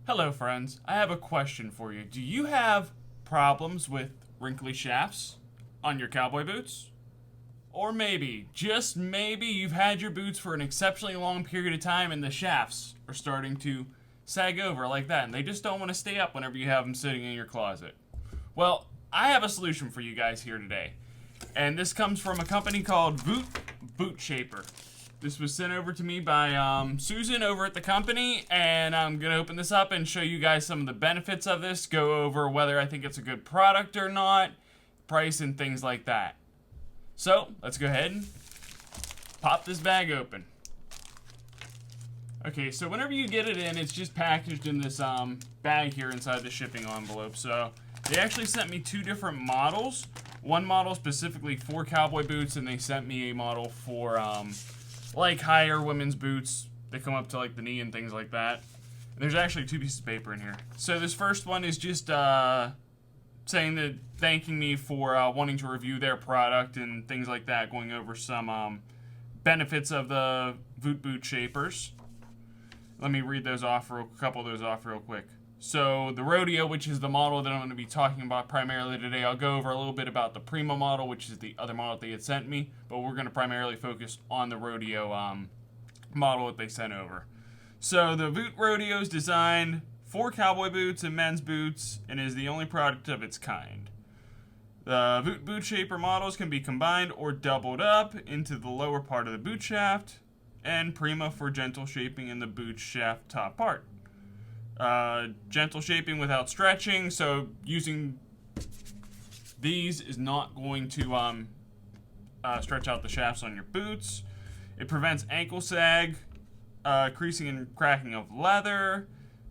Hello friends, I have a question for you. Do you have problems with wrinkly shafts on your cowboy boots? Or maybe, just maybe, you've had your boots for an exceptionally long period of time and the shafts are starting to sag over like that and they just don't want to stay up whenever you have them sitting in your closet. Well, I have a solution for you guys here today. And this comes from a company called Voot Boot Shaper. This was sent over to me by Susan over at the company, and I'm going to open this up and show you guys some of the benefits of this, go over whether I think it's a good product or not, price and things like that. So, let's go ahead and pop this bag open. Okay, so whenever you get it in, it's just packaged in this bag here inside the shipping envelope. So, they actually sent me two different models. One model specifically for cowboy boots, and they sent me a model for like higher women's boots. They come up to like the knee and things like that. And there's actually two pieces of paper in here. So this first one is just saying that thanking me for wanting to review their product and things like that, going over some benefits of the Voot Boot Shapers. Let me read those off, a couple of those off real quick. So the Rodeo, which is the model that I'm going to be talking about primarily today, I'll go over a little bit about the Prima model, which is the other model that they had sent me, but we're going to primarily focus on the Rodeo model that they sent over. So the Voot Rodeo is designed for cowboy boots and men's boots and is the only product of its kind. The Voot Boot Shaper models can be combined or doubled up into the lower part of the boot shaft, and Prima for gentle shaping in the boot shaft top part. Gentle shaping without stretching, so using these is not going to stretch out the shafts on your boots. It prevents ankle sag, creasing and cracking of leather.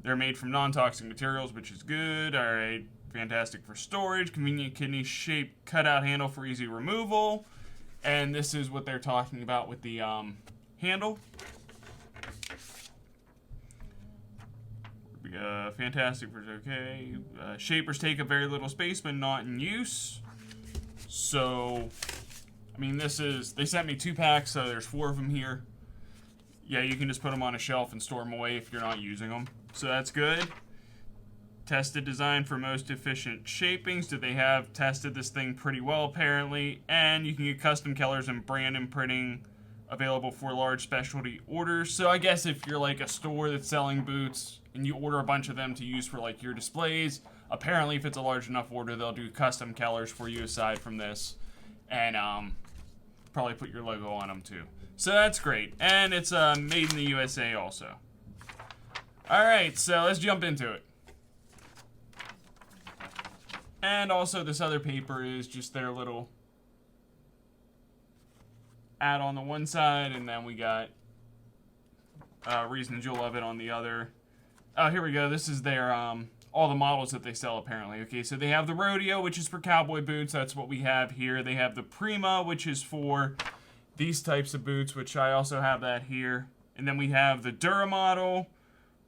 They're made from non-toxic materials, which is good. Alright, fantastic for storage. Convenient kidney shaped cutout handle for easy removal. And this is what they're talking about with the handle. Fantastic for okay. Shapers take up very little space when not in use. So, I mean, they sent me 2 packs, so there's 4 of them here. Yeah, you can just put them on a shelf and store them away if you're not using them. So that's good. Tested design for most efficient shapings. Did they have tested this thing pretty well, apparently. And you can get custom colors and brand imprinting available for large specialty orders. So I guess if you're like a store that's selling boots and you order a bunch of them to use for like your displays, apparently if it's a large enough order, they'll do custom colors for you aside from this, and probably put your logo on them too. So that's great, and it's made in the USA also. Alright, so let's jump into it. And also this other paper is just their little ad on the one side, and then we got Reasons You'll Love It on the other. Oh, here we go. This is their, all the models that they sell, apparently. Okay, so they have the Rodeo, which is for cowboy boots. That's what we have here. They have the Prima, which is for these types of boots, which I also have that here. And then we have the Dura model,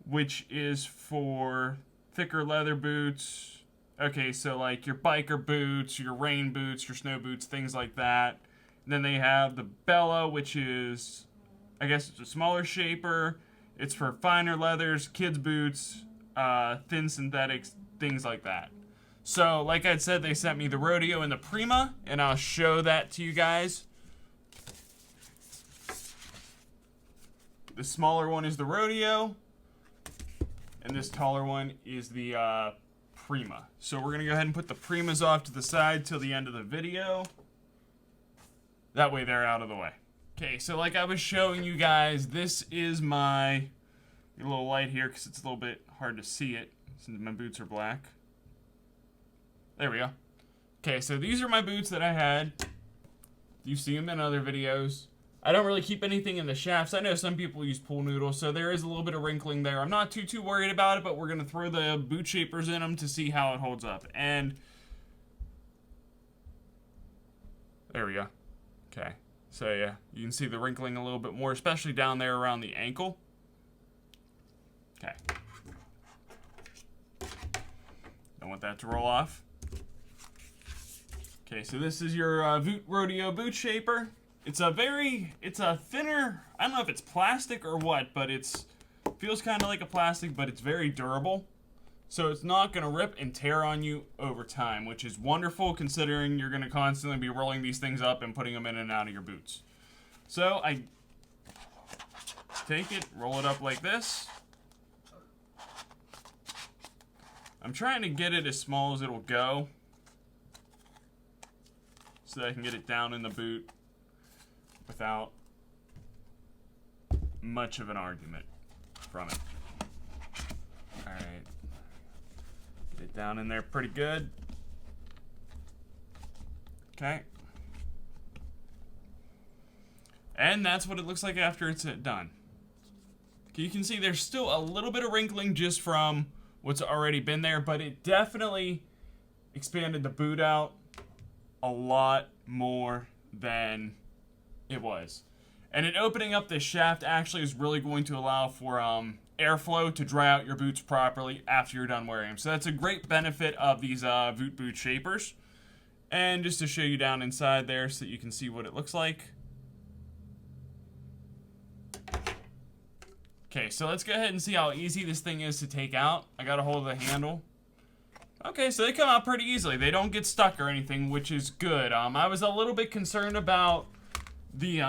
which is for thicker leather boots. Okay, so like your biker boots, your rain boots, your snow boots, things like that. And then they have the Bella, which is, I guess it's a smaller shaper. It's for finer leathers, kids' boots, thin synthetics, things like that. So, like I said, they sent me the Rodeo and the Prima, and I'll show that to you guys. The smaller one is the Rodeo, and this taller one is the Prima. So we're going to go ahead and put the Primas off to the side till the end of the video. That way they're out of the way. Okay, so like I was showing you guys, this is my, get a little light here because it's a little bit hard to see it since my boots are black. There we go. Okay, so these are my boots that I had. You see them in other videos. I don't really keep anything in the shafts. I know some people use pool noodles, so there is a little bit of wrinkling there. I'm not too worried about it, but we're going to throw the boot shapers in them to see how it holds up. And there we go. Okay. So yeah, you can see the wrinkling a little bit more, especially down there around the ankle. Okay. Don't want that to roll off. Okay, so this is your Voot Rodeo boot shaper. It's a thinner, I don't know if it's plastic or what, but it's Feels kind of like a plastic, but it's very durable. So it's not going to rip and tear on you over time, which is wonderful considering you're going to constantly be rolling these things up and putting them in and out of your boots. So I take it, roll it up like this. I'm trying to get it as small as it'll go so that I can get it down in the boot without much of an argument from it. Alright. Get it down in there pretty good. Okay. And that's what it looks like after it's done. You can see there's still a little bit of wrinkling just from what's already been there, but it definitely expanded the boot out a lot more than it was. And it opening up this shaft actually is really going to allow for airflow to dry out your boots properly after you're done wearing them. So that's a great benefit of these Voot boot shapers. And just to show you down inside there so that you can see what it looks like. Okay, so let's go ahead and see how easy this thing is to take out. I got a hold of the handle. Okay, so they come out pretty easily. They don't get stuck or anything, which is good. I was a little bit concerned about the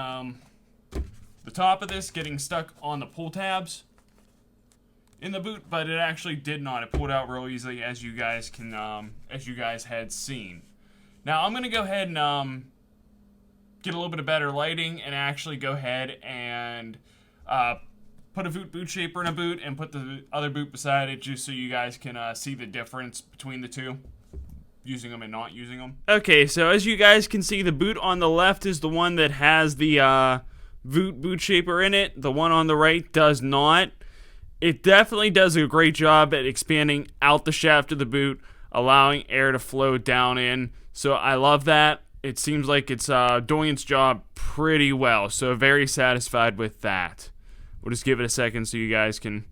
top of this getting stuck on the pull tabs in the boot, but it actually did not. It pulled out real easily, as you guys had seen. Now I'm gonna go ahead and get a little bit of better lighting and actually go ahead and put a Voot boot shaper in a boot and put the other boot beside it just so you guys can see the difference between the two, using them and not using them. Okay, so as you guys can see, the boot on the left is the one that has the Voot boot shaper in it. The one on the right does not. It definitely does a great job at expanding out the shaft of the boot, allowing air to flow down in. So I love that. It seems like it's doing its job pretty well, so very satisfied with that. We'll just give it a second so you guys can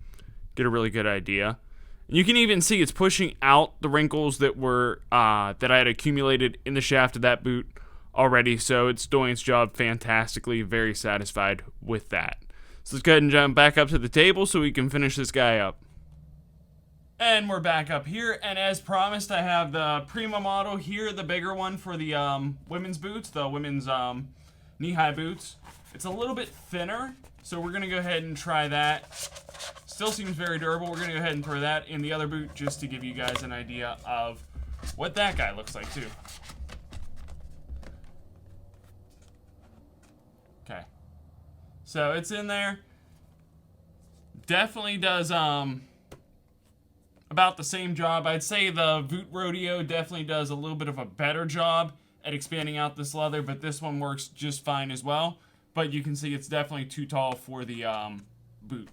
get a really good idea. And you can even see it's pushing out the wrinkles that were that I had accumulated in the shaft of that boot already. So it's doing its job fantastically. Very satisfied with that. So let's go ahead and jump back up to the table so we can finish this guy up. And we're back up here. And as promised, I have the Prima model here, the bigger one for the women's boots, the women's knee-high boots. It's a little bit thinner. So we're going to go ahead and try that. Still seems very durable. We're going to go ahead and throw that in the other boot just to give you guys an idea of what that guy looks like too. Okay. So it's in there. Definitely does about the same job. I'd say the Voot Rodeo definitely does a little bit of a better job at expanding out this leather, but this one works just fine as well. But you can see it's definitely too tall for the boot.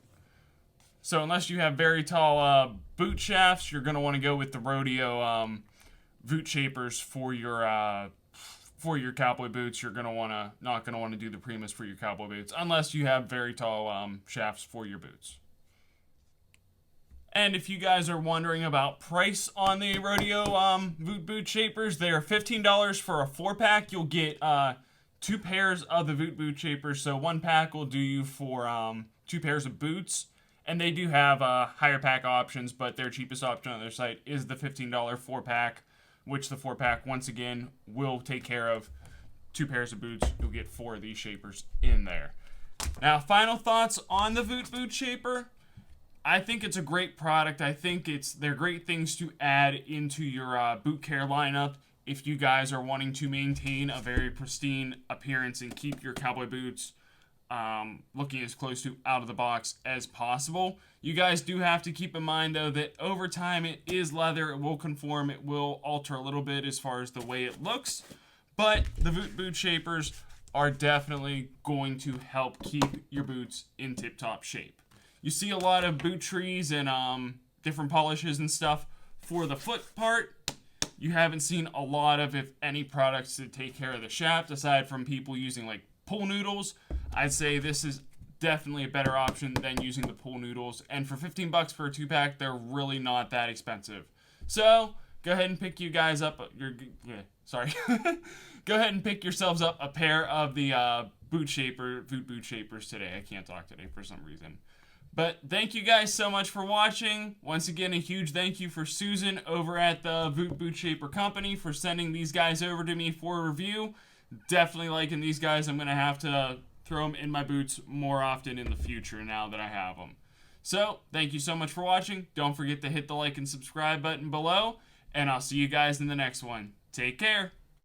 So unless you have very tall boot shafts, you're going to want to go with the Rodeo Voot shapers for your cowboy boots. You're not going to want to do the Primas for your cowboy boots unless you have very tall shafts for your boots. And if you guys are wondering about price on the Rodeo Voot boot shapers, they are $15 for a 4-pack. You'll get 2 pairs of the Voot boot shapers, so 1 pack will do you for 2 pairs of boots. And they do have higher pack options, but their cheapest option on their site is the $15 4-pack, which the 4-pack, once again, will take care of 2 pairs of boots. You'll get 4 of these shapers in there. Now, final thoughts on the Voot boot shaper. I think it's a great product. I think they're great things to add into your boot care lineup if you guys are wanting to maintain a very pristine appearance and keep your cowboy boots looking as close to out of the box as possible. You guys do have to keep in mind, though, that over time it is leather. It will conform. It will alter a little bit as far as the way it looks. But the Voot boot shapers are definitely going to help keep your boots in tip-top shape. You see a lot of boot trees and different polishes and stuff for the foot part. You haven't seen a lot of, if any, products to take care of the shaft, aside from people using like pool noodles. I'd say this is definitely a better option than using the pool noodles. And for $15 for a 2-pack, they're really not that expensive. So go ahead and pick you guys up. Go ahead and pick yourselves up a pair of the Voot boot shapers today. I can't talk today for some reason. But thank you guys so much for watching. Once again, a huge thank you for Susan over at the Voot Boot Shaper Company for sending these guys over to me for review. Definitely liking these guys. I'm going to have to throw them in my boots more often in the future now that I have them. So, thank you so much for watching. Don't forget to hit the like and subscribe button below. And I'll see you guys in the next one. Take care.